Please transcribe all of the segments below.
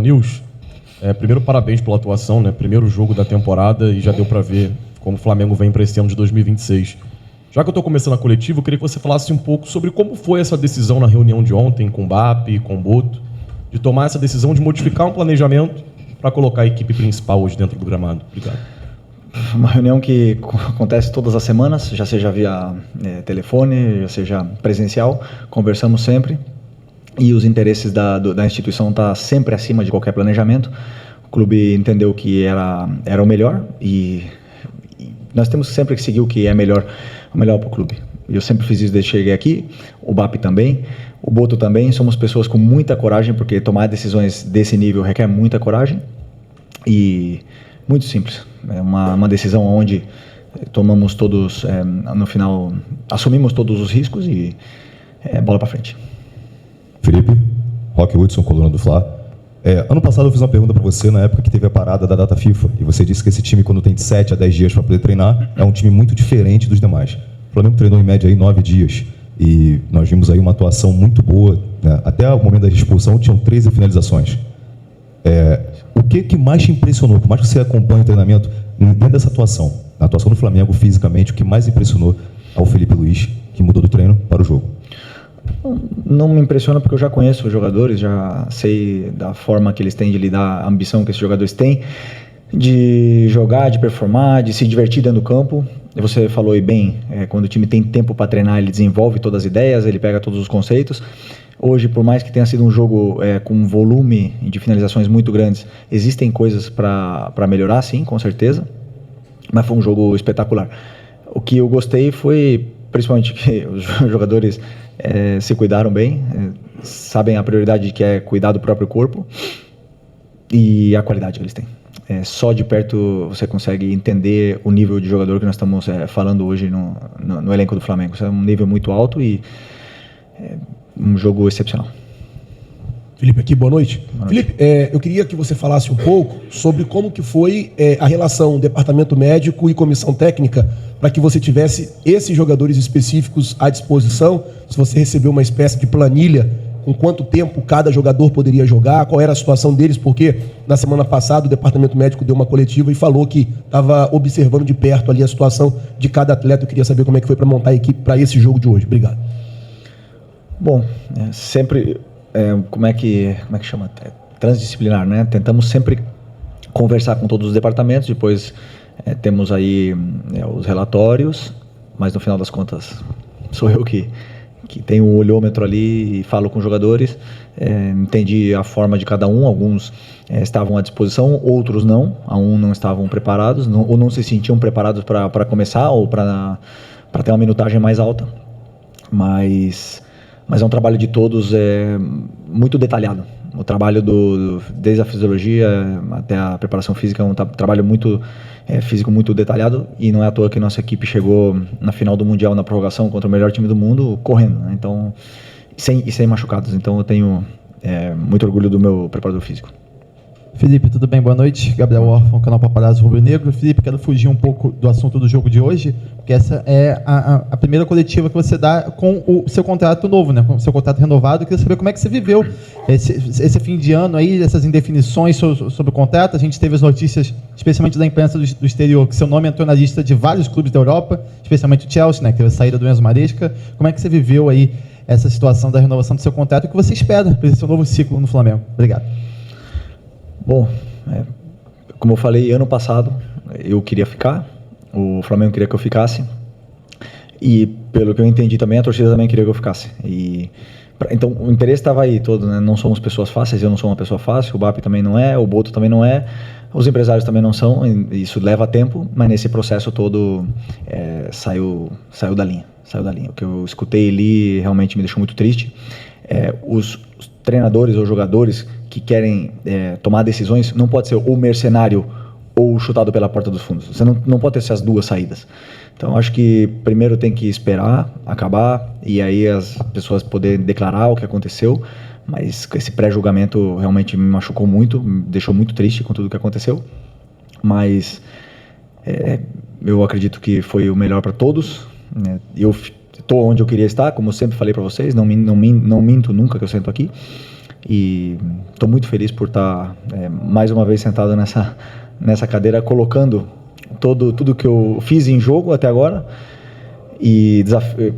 News. Primeiro, parabéns pela atuação, né? Primeiro jogo da temporada e já deu para ver como o Flamengo vem para esse ano de 2026. Já que eu estou começando a coletiva, eu queria que você falasse um pouco sobre como foi essa decisão na reunião de ontem com o BAP, com o Boto, de tomar essa decisão de modificar um planejamento para colocar a equipe principal hoje dentro do gramado. Obrigado. Uma reunião que acontece todas as semanas, já seja via telefone, já seja presencial, conversamos sempre e os interesses da instituição estão sempre acima de qualquer planejamento. O clube entendeu que era o melhor e nós temos sempre que seguir o que é melhor para o clube. Eu sempre fiz isso desde que cheguei aqui, o BAP também, o Boto também. Somos pessoas com muita coragem, porque tomar decisões desse nível requer muita coragem e muito simples. É uma decisão onde tomamos todos, no final, assumimos todos os riscos e bola para frente. Felipe, Roque Hudson, coluna do Fla. Ano passado eu fiz uma pergunta para você na época que teve a parada da data FIFA e você disse que esse time, quando tem de 7 a 10 dias para poder treinar, é um time muito diferente dos demais. O Flamengo treinou em média aí 9 dias e nós vimos aí uma atuação muito boa, né? Até o momento da expulsão tinham 13 finalizações. O que mais te impressionou, por mais que você acompanhe o treinamento, dentro dessa atuação, na atuação do Flamengo fisicamente, o que mais impressionou ao Felipe Luiz, que mudou do treino para o jogo? Não me impressiona porque eu já conheço os jogadores, já sei da forma que eles têm de lidar, a ambição que esses jogadores têm de jogar, de performar, de se divertir dentro do campo. Você falou aí bem, quando o time tem tempo para treinar, ele desenvolve todas as ideias, ele pega todos os conceitos. Hoje, por mais que tenha sido um jogo com um volume de finalizações muito grandes, existem coisas para melhorar, sim, com certeza, mas foi um jogo espetacular. O que eu gostei foi, principalmente, que os jogadores se cuidaram bem, sabem a prioridade que é cuidar do próprio corpo e a qualidade que eles têm. Só de perto você consegue entender o nível de jogador que nós estamos falando hoje no elenco do Flamengo. É um nível muito alto e um jogo excepcional. Felipe aqui, boa noite. Felipe, eu queria que você falasse um pouco sobre como que foi a relação departamento médico e comissão técnica para que você tivesse esses jogadores específicos à disposição, se você recebeu uma espécie de planilha com quanto tempo cada jogador poderia jogar, qual era a situação deles, porque na semana passada o departamento médico deu uma coletiva e falou que estava observando de perto ali a situação de cada atleta. Eu queria saber como é que foi para montar a equipe para esse jogo de hoje. Obrigado. Bom, sempre, como é que chama? Transdisciplinar, né? Tentamos sempre conversar com todos os departamentos, depois temos aí os relatórios, mas no final das contas sou eu que tenho o olhômetro ali e falo com os jogadores, entendi a forma de cada um, alguns estavam à disposição, outros não estavam preparados, ou não se sentiam preparados para começar, ou para ter uma minutagem mais alta, mas é um trabalho de todos muito detalhado. O trabalho desde a fisiologia até a preparação física é um trabalho muito físico, muito detalhado, e não é à toa que nossa equipe chegou na final do Mundial na prorrogação contra o melhor time do mundo correndo, né? Então, sem machucados. Então eu tenho muito orgulho do meu preparador físico. Felipe, tudo bem? Boa noite. Gabriel Orfan, canal Paparazzo Rubro Negro. Felipe, quero fugir um pouco do assunto do jogo de hoje, porque essa é a primeira coletiva que você dá com o seu contrato novo, né? Com o seu contrato renovado. Eu queria saber como é que você viveu esse fim de ano aí, essas indefinições sobre o contrato. A gente teve as notícias, especialmente da imprensa do exterior, que seu nome entrou na lista de vários clubes da Europa, especialmente o Chelsea, né? Que teve a saída do Enzo Maresca. Como é que você viveu aí essa situação da renovação do seu contrato e o que você espera para esse seu novo ciclo no Flamengo? Obrigado. Bom, como eu falei, ano passado eu queria ficar, o Flamengo queria que eu ficasse, e pelo que eu entendi também, a torcida também queria que eu ficasse. Então o interesse estava aí todo, né? Não somos pessoas fáceis, eu não sou uma pessoa fácil, o BAP também não é, o Boto também não é, os empresários também não são, isso leva tempo, mas nesse processo todo saiu da linha. O que eu escutei ali realmente me deixou muito triste. Os treinadores ou jogadores que querem tomar decisões, não pode ser ou mercenário ou chutado pela porta dos fundos. Você não pode ter essas duas saídas. Então, acho que primeiro tem que esperar, acabar, e aí as pessoas poderem declarar o que aconteceu, mas esse pré-julgamento realmente me machucou muito, me deixou muito triste com tudo o que aconteceu, mas eu acredito que foi o melhor para todos, né? Eu estou onde eu queria estar, como eu sempre falei para vocês, não minto nunca que eu sento aqui. e estou muito feliz por estar mais uma vez sentado nessa cadeira, colocando tudo que eu fiz em jogo até agora e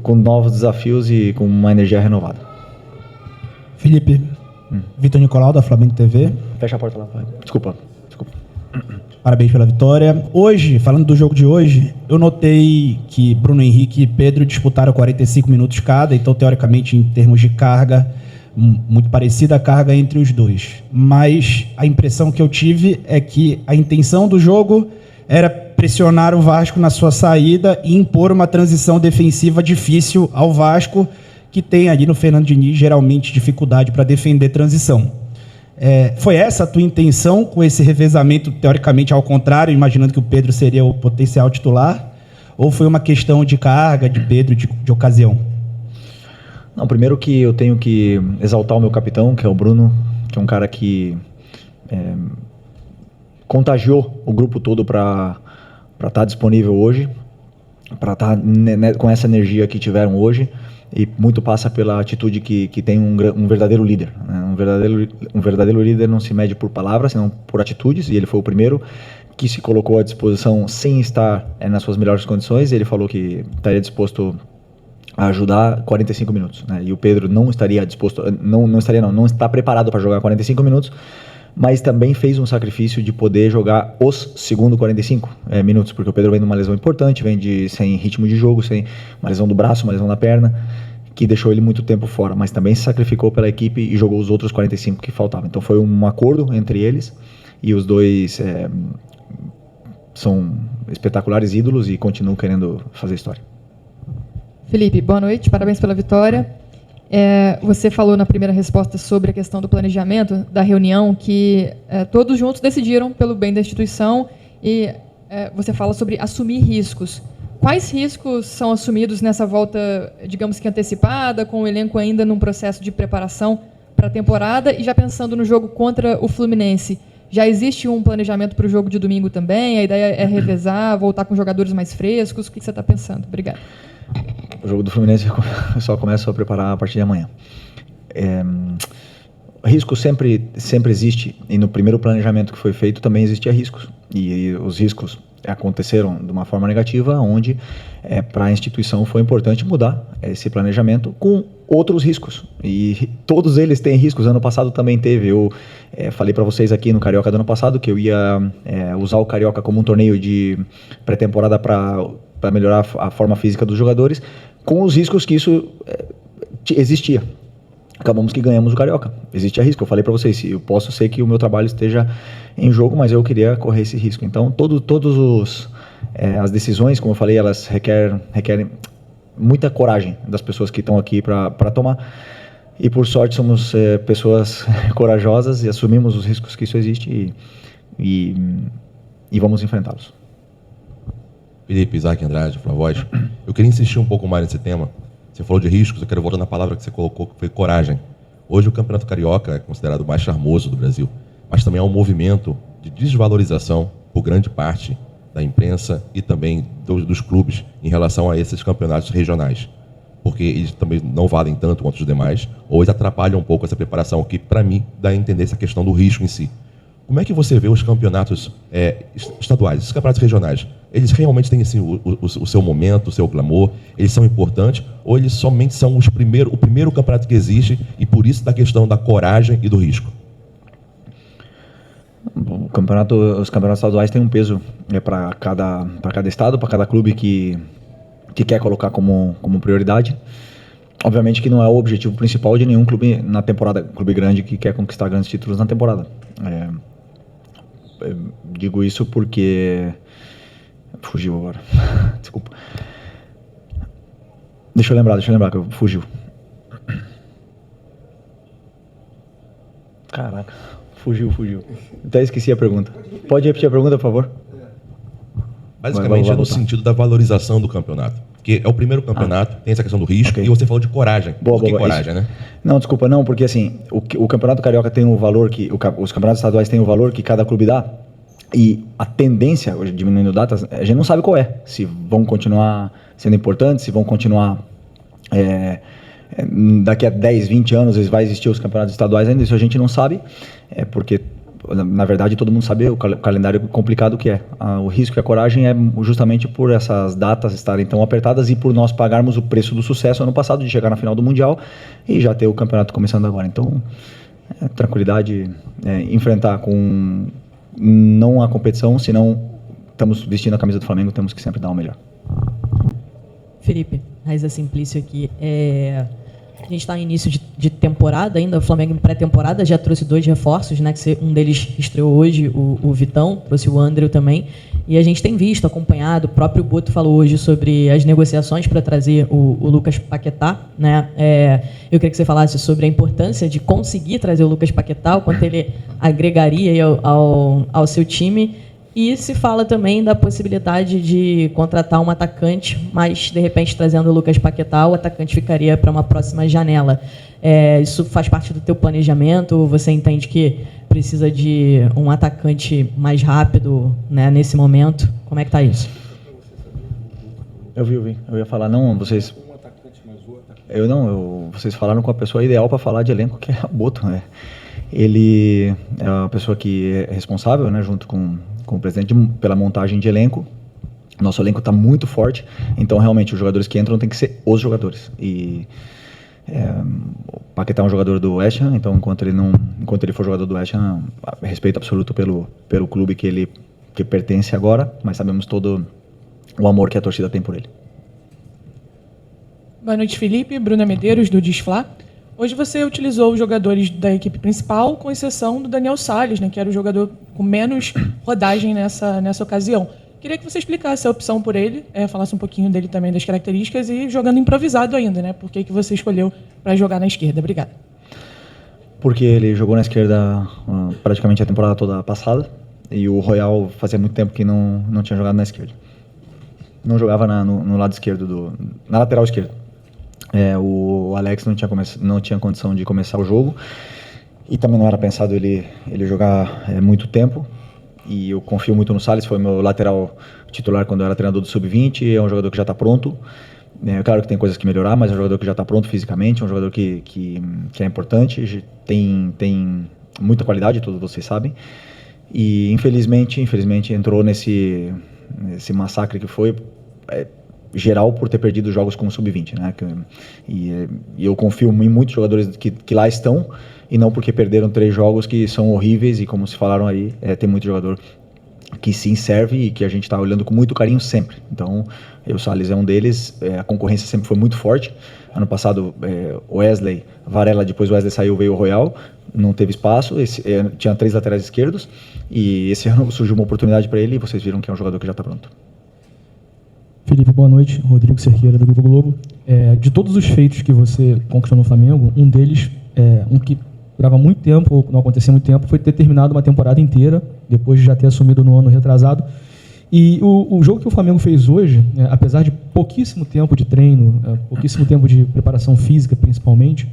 com novos desafios e com uma energia renovada. Felipe, Vitor Nicolau, da Flamengo TV. Fecha a porta lá. Desculpa. Parabéns pela vitória. Hoje, falando do jogo de hoje, eu notei que Bruno Henrique e Pedro disputaram 45 minutos cada, então, teoricamente, em termos de carga, muito parecida a carga entre os dois. Mas a impressão que eu tive é que a intenção do jogo era pressionar o Vasco na sua saída e impor uma transição defensiva difícil ao Vasco, que tem ali no Fernando Diniz, geralmente, dificuldade para defender transição. Foi essa a tua intenção com esse revezamento, teoricamente, ao contrário, imaginando que o Pedro seria o potencial titular? Ou foi uma questão de carga de Pedro, de ocasião? Não, primeiro que eu tenho que exaltar o meu capitão, que é o Bruno, que é um cara que contagiou o grupo todo para estar disponível hoje, para estar com essa energia que tiveram hoje. E muito passa pela atitude que tem um verdadeiro líder, né? Um verdadeiro líder não se mede por palavras, senão por atitudes, e ele foi o primeiro que se colocou à disposição sem estar nas suas melhores condições. Ele falou que estaria disposto a ajudar 45 minutos, né? E o Pedro não estaria disposto, não está preparado para jogar 45 minutos, mas também fez um sacrifício de poder jogar os segundos 45 minutos, porque o Pedro vem de uma lesão importante, sem ritmo de jogo, sem uma lesão do braço, uma lesão da perna, que deixou ele muito tempo fora, mas também se sacrificou pela equipe e jogou os outros 45 que faltavam. Então foi um acordo entre eles, e os dois são espetaculares ídolos e continuam querendo fazer história. Felipe, boa noite, parabéns pela vitória. Você falou na primeira resposta sobre a questão do planejamento da reunião, que todos juntos decidiram pelo bem da instituição, e você fala sobre assumir riscos. Quais riscos são assumidos nessa volta, digamos que antecipada, com o elenco ainda num processo de preparação para a temporada, e já pensando no jogo contra o Fluminense? Já existe um planejamento para o jogo de domingo também? A ideia é revezar, voltar com jogadores mais frescos? O que você está pensando? Obrigado. O jogo do Fluminense eu só começo a preparar a partir de amanhã. Risco sempre existe, e no primeiro planejamento que foi feito também existia riscos, e os riscos aconteceram de uma forma negativa, onde para a instituição foi importante mudar esse planejamento com outros riscos, e todos eles têm riscos. Ano passado também teve. Eu falei para vocês aqui no Carioca do ano passado que eu ia usar o Carioca como um torneio de pré-temporada para melhorar a forma física dos jogadores, com os riscos que isso existia. Acabamos que ganhamos o Carioca. Existe risco. Eu falei para vocês, eu posso ser que o meu trabalho esteja em jogo, mas eu queria correr esse risco. Então, todos as decisões, como eu falei, elas requerem muita coragem das pessoas que estão aqui para tomar. E, por sorte, somos pessoas corajosas e assumimos os riscos que isso existe e vamos enfrentá-los. Felipe, Isaac Andrade, Pro Voz. Eu queria insistir um pouco mais nesse tema. Você falou de riscos, eu quero voltar na palavra que você colocou, que foi coragem. Hoje o Campeonato Carioca é considerado o mais charmoso do Brasil, mas também é um movimento de desvalorização por grande parte da imprensa e também dos clubes em relação a esses campeonatos regionais, porque eles também não valem tanto quanto os demais, ou eles atrapalham um pouco essa preparação, que para mim dá a entender essa questão do risco em si. Como é que você vê os campeonatos estaduais, os campeonatos regionais? Eles realmente têm assim, o seu momento, o seu glamour? Eles são importantes? Ou eles somente são o primeiro campeonato que existe, e por isso da questão da coragem e do risco? Os campeonatos estaduais têm um peso para cada estado, para cada clube que quer colocar como prioridade. Obviamente que não é o objetivo principal de nenhum clube na temporada, clube grande que quer conquistar grandes títulos na temporada. Digo isso porque... Fugiu agora. Desculpa. Deixa eu lembrar que fugiu. Caraca, fugiu. Até esqueci a pergunta. Pode repetir a pergunta, por favor? Basicamente é no sentido da valorização do campeonato. Porque é o primeiro campeonato, tem essa questão do risco, e você falou de coragem. Por que coragem, né? Não, desculpa, não, porque assim, o Campeonato Carioca tem um valor que... Os campeonatos estaduais têm um valor que cada clube dá, e a tendência, hoje diminuindo datas, a gente não sabe qual é. Se vão continuar sendo importantes, se vão continuar daqui a 10, 20 anos vai existir os campeonatos estaduais ainda, isso a gente não sabe, porque na verdade todo mundo sabe o calendário complicado que é. O risco e a coragem é justamente por essas datas estarem tão apertadas e por nós pagarmos o preço do sucesso ano passado de chegar na final do Mundial e já ter o campeonato começando agora. Então, tranquilidade, enfrentar com não a competição, senão estamos vestindo a camisa do Flamengo, temos que sempre dar o melhor. Felipe, Raiza Simplício aqui. A gente está em início de temporada ainda, o Flamengo em pré-temporada já trouxe 2 reforços, né? Que um deles estreou hoje, o Vitão, trouxe o André também. E a gente tem visto, acompanhado, o próprio Boto falou hoje sobre as negociações para trazer o Lucas Paquetá, né? Eu queria que você falasse sobre a importância de conseguir trazer o Lucas Paquetá, o quanto ele agregaria aí ao seu time. E se fala também da possibilidade de contratar um atacante, mas, de repente, trazendo o Lucas Paquetá, o atacante ficaria para uma próxima janela. Isso faz parte do teu planejamento? Você entende que precisa de um atacante mais rápido, né, nesse momento? Como é que está isso? Eu vi. Eu ia falar, não, vocês... Vocês falaram com a pessoa ideal para falar de elenco, que é o Boto, né? Ele é uma pessoa que é responsável, né, junto com o presidente, pela montagem de elenco. Nosso elenco está muito forte, então realmente os jogadores que entram tem que ser os jogadores. E o Paquetá é um jogador do West Ham, então enquanto ele for jogador do West Ham, respeito absoluto pelo clube que pertence agora, mas sabemos todo o amor que a torcida tem por ele. Boa noite, Felipe. Bruna Medeiros, do Disflá. Hoje você utilizou os jogadores da equipe principal, com exceção do Daniel Salles, né, que era o jogador com menos rodagem nessa ocasião. Queria que você explicasse a opção por ele, falasse um pouquinho dele também, das características, e jogando improvisado ainda, né? Por que você escolheu para jogar na esquerda? Obrigada. Porque ele jogou na esquerda praticamente a temporada toda passada, e o Royal fazia muito tempo que não tinha jogado na esquerda. Não jogava no lado esquerdo, na lateral esquerda. O Alex não tinha condição de começar o jogo, e também não era pensado ele jogar muito tempo. E eu confio muito no Salles, foi meu lateral titular quando eu era treinador do Sub-20, é um jogador que já está pronto. Claro que tem coisas que melhorar, mas é um jogador que já está pronto fisicamente, é um jogador que é importante, tem muita qualidade, todos vocês sabem. E infelizmente entrou nesse massacre que foi geral por ter perdido jogos como Sub-20, né? E eu confio em muitos jogadores que lá estão, e não porque perderam 3 jogos que são horríveis, e como se falaram aí, tem muito jogador que sim serve e que a gente está olhando com muito carinho sempre. Então, o Salles é um deles, a concorrência sempre foi muito forte. Ano passado, Wesley, Varela, depois o Wesley saiu, veio o Royal, não teve espaço, tinha 3 laterais esquerdos, e esse ano surgiu uma oportunidade para ele, e vocês viram que é um jogador que já está pronto. Felipe, boa noite. Rodrigo Cerqueira, do Grupo Globo. De todos os feitos que você conquistou no Flamengo, um deles, um que durava muito tempo, não acontecia muito tempo, foi ter terminado uma temporada inteira, depois de já ter assumido no ano retrasado. E o jogo que o Flamengo fez hoje, apesar de pouquíssimo tempo de treino, pouquíssimo tempo de preparação física, principalmente,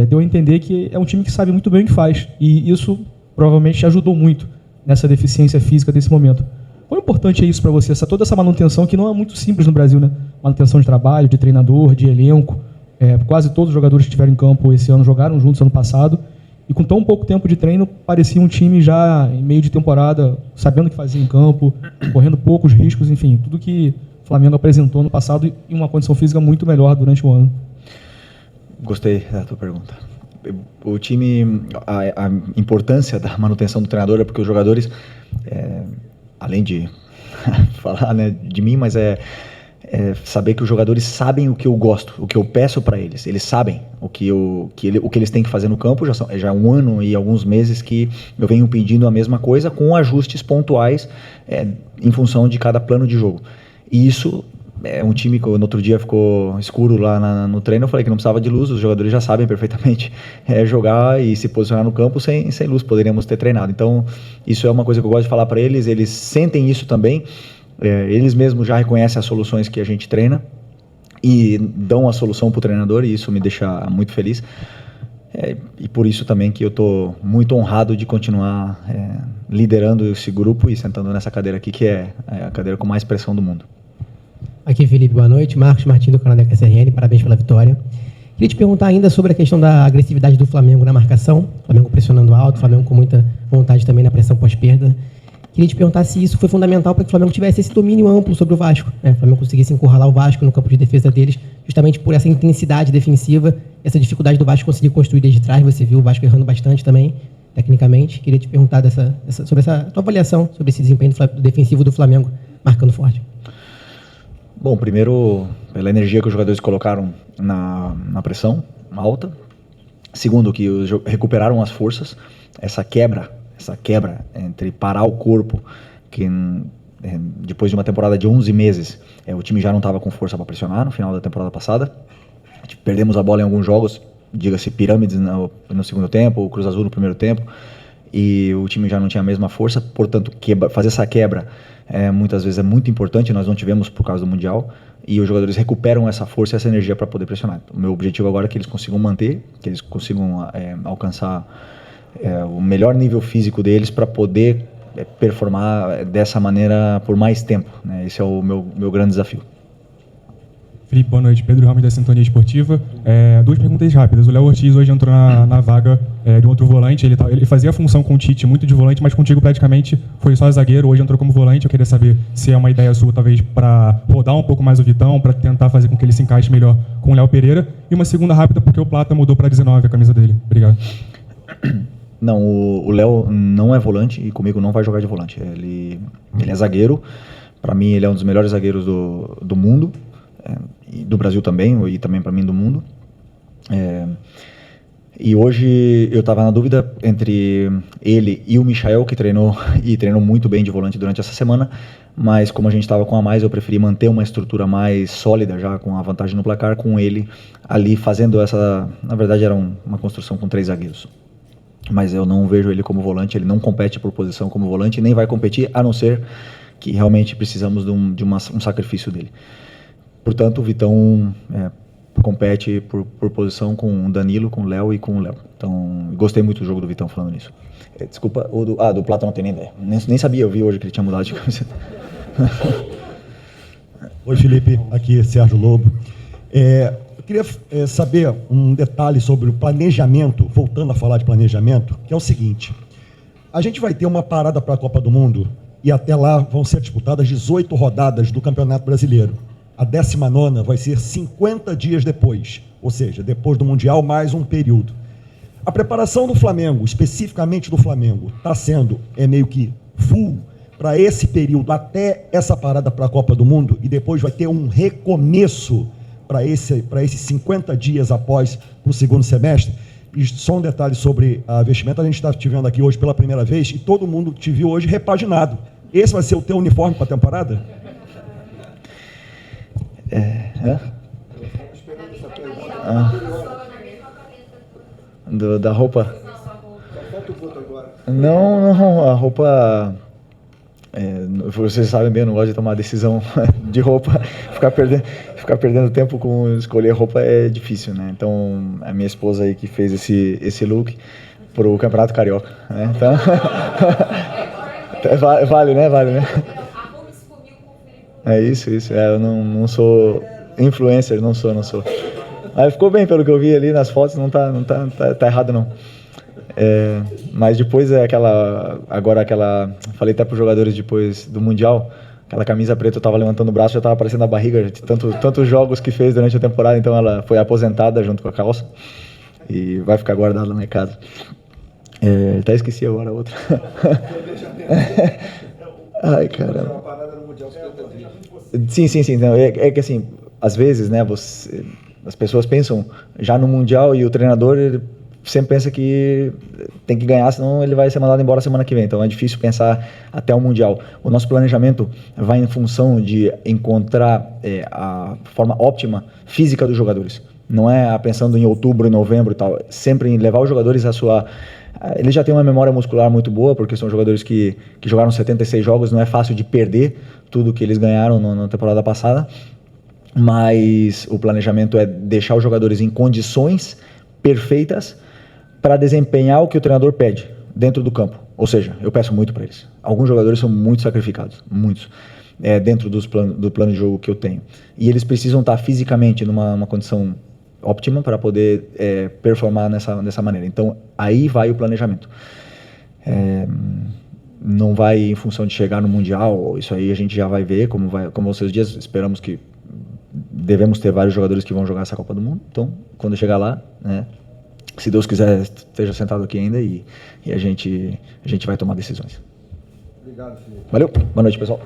deu a entender que é um time que sabe muito bem o que faz. E isso provavelmente ajudou muito nessa deficiência física desse momento. Quão importante é isso para você, toda essa manutenção que não é muito simples no Brasil, né? Manutenção de trabalho, de treinador, de elenco. Quase todos os jogadores que estiveram em campo esse ano jogaram juntos ano passado, e com tão pouco tempo de treino parecia um time já em meio de temporada, sabendo o que fazia em campo, correndo poucos riscos, enfim, tudo que o Flamengo apresentou no passado em uma condição física muito melhor durante o ano. Gostei da tua pergunta. O time, a importância da manutenção do treinador é porque os jogadores, além de falar, né, de mim, mas saber que os jogadores sabem o que eu gosto, o que eu peço para eles. Eles sabem o que eles têm que fazer no campo. Já é 1 ano e alguns meses que eu venho pedindo a mesma coisa, com ajustes pontuais em função de cada plano de jogo. E isso é um time que no outro dia ficou escuro lá no treino. Eu falei que não precisava de luz, os jogadores já sabem perfeitamente jogar e se posicionar no campo sem luz. Poderíamos ter treinado. Então, isso é uma coisa que eu gosto de falar para eles. Eles sentem isso também. Eles mesmos já reconhecem as soluções que a gente treina e dão a solução para o treinador, e isso me deixa muito feliz. E por isso também que eu estou muito honrado de continuar liderando esse grupo e sentando nessa cadeira aqui, que é a cadeira com mais pressão do mundo. Aqui, Felipe, boa noite. Marcos Martins, do canal da KCRN, parabéns pela vitória. Queria te perguntar ainda sobre a questão da agressividade do Flamengo na marcação. O Flamengo pressionando alto, o Flamengo com muita vontade também na pressão pós-perda. Queria te perguntar se isso foi fundamental para que o Flamengo tivesse esse domínio amplo sobre o Vasco, né? O Flamengo conseguisse encurralar o Vasco no campo de defesa deles, justamente por essa intensidade defensiva, essa dificuldade do Vasco conseguir construir desde trás. Você viu o Vasco errando bastante também, tecnicamente. Queria te perguntar sobre essa tua avaliação sobre esse desempenho defensivo do Flamengo marcando forte. Bom, primeiro, pela energia que os jogadores colocaram na pressão alta. Segundo, que recuperaram as forças. Essa quebra entre parar o corpo, que depois de uma temporada de 11 meses, o time já não estava com força para pressionar no final da temporada passada. Perdemos a bola em alguns jogos, diga-se Pirâmides no segundo tempo, o Cruz Azul no primeiro tempo, e o time já não tinha a mesma força. Portanto, fazer essa quebra muitas vezes é muito importante. Nós não tivemos por causa do Mundial, e os jogadores recuperam essa força e essa energia para poder pressionar. O meu objetivo agora é que eles consigam manter, que eles consigam alcançar o melhor nível físico deles para poder performar dessa maneira por mais tempo, né? Esse é o meu grande desafio. Felipe, boa noite. Pedro Ramos, da Sintonia Esportiva. Duas perguntas rápidas. O Léo Ortiz hoje entrou na vaga de outro volante. Ele fazia a função com o Tite muito de volante, mas contigo praticamente foi só zagueiro. Hoje entrou como volante. Eu queria saber se é uma ideia sua, talvez, para rodar um pouco mais o Vitão, para tentar fazer com que ele se encaixe melhor com o Léo Pereira. E uma segunda rápida, porque o Plata mudou para 19 a camisa dele. Obrigado. Não, o Léo não é volante e comigo não vai jogar de volante. Ele é zagueiro. Para mim, ele é um dos melhores zagueiros do mundo. E do Brasil também, e também para mim do mundo. E hoje eu estava na dúvida entre ele e o Michael, que treinou muito bem de volante durante essa semana, mas como a gente estava com a mais, eu preferi manter uma estrutura mais sólida, já com a vantagem no placar, com ele ali fazendo essa... Na verdade era uma construção com 3 zagueiros. Mas eu não vejo ele como volante, ele não compete por posição como volante, nem vai competir, a não ser que realmente precisamos de um sacrifício dele. Portanto, o Vitão compete por posição com o Danilo, com o Léo e com o Léo. Então, gostei muito do jogo do Vitão falando nisso. Desculpa, do Plata não tenho nem ideia. Nem sabia, eu vi hoje que ele tinha mudado de camiseta. Oi, Felipe, aqui é Sérgio Lobo. Eu queria saber um detalhe sobre o planejamento, voltando a falar de planejamento, que é o seguinte: a gente vai ter uma parada para a Copa do Mundo e até lá vão ser disputadas 18 rodadas do Campeonato Brasileiro. A 19ª vai ser 50 dias depois, ou seja, depois do Mundial, mais um período. A preparação do Flamengo, especificamente do Flamengo, está sendo meio que full para esse período, até essa parada para a Copa do Mundo, e depois vai ter um recomeço para esses 50 dias após o segundo semestre. E só um detalhe sobre a vestimenta: a gente está te vendo aqui hoje pela primeira vez e todo mundo te viu hoje repaginado. Esse vai ser o teu uniforme para a temporada? Da roupa? Não, a roupa... vocês sabem bem, eu não gosto de tomar decisão de roupa. Ficar perdendo tempo com escolher roupa é difícil, né? Então, a minha esposa aí que fez esse look pro Campeonato Carioca, né? Então, vale, né? É isso. Eu não sou influencer, não sou. Mas ficou bem, pelo que eu vi ali nas fotos, não tá errado não. Mas depois falei até pros jogadores depois do Mundial, aquela camisa preta, eu tava levantando o braço, já tava aparecendo a barriga de tantos jogos que fez durante a temporada, então ela foi aposentada junto com a calça e vai ficar guardada lá em casa. Até esqueci agora a outra. Ai, caramba. Sim. Não, é que assim, às vezes, né, as pessoas pensam já no Mundial e o treinador ele sempre pensa que tem que ganhar, senão ele vai ser mandado embora semana que vem. Então é difícil pensar até o Mundial. O nosso planejamento vai em função de encontrar a forma óptima física dos jogadores. Não é pensando em outubro, novembro e tal. Sempre em levar os jogadores eles já têm uma memória muscular muito boa, porque são jogadores que jogaram 76 jogos, não é fácil de perder tudo que eles ganharam na temporada passada, mas o planejamento é deixar os jogadores em condições perfeitas para desempenhar o que o treinador pede dentro do campo. Ou seja, eu peço muito para eles. Alguns jogadores são muito sacrificados, muitos, dentro do plano de jogo que eu tenho. E eles precisam estar fisicamente numa condição óptima para poder performar nessa maneira. Então, aí vai o planejamento. Não vai em função de chegar no Mundial, isso aí a gente já vai ver como vocês dias, esperamos que devemos ter vários jogadores que vão jogar essa Copa do Mundo. Então, quando chegar lá, né, se Deus quiser, esteja sentado aqui ainda e a gente vai tomar decisões. Obrigado, Felipe. Valeu, boa noite, pessoal.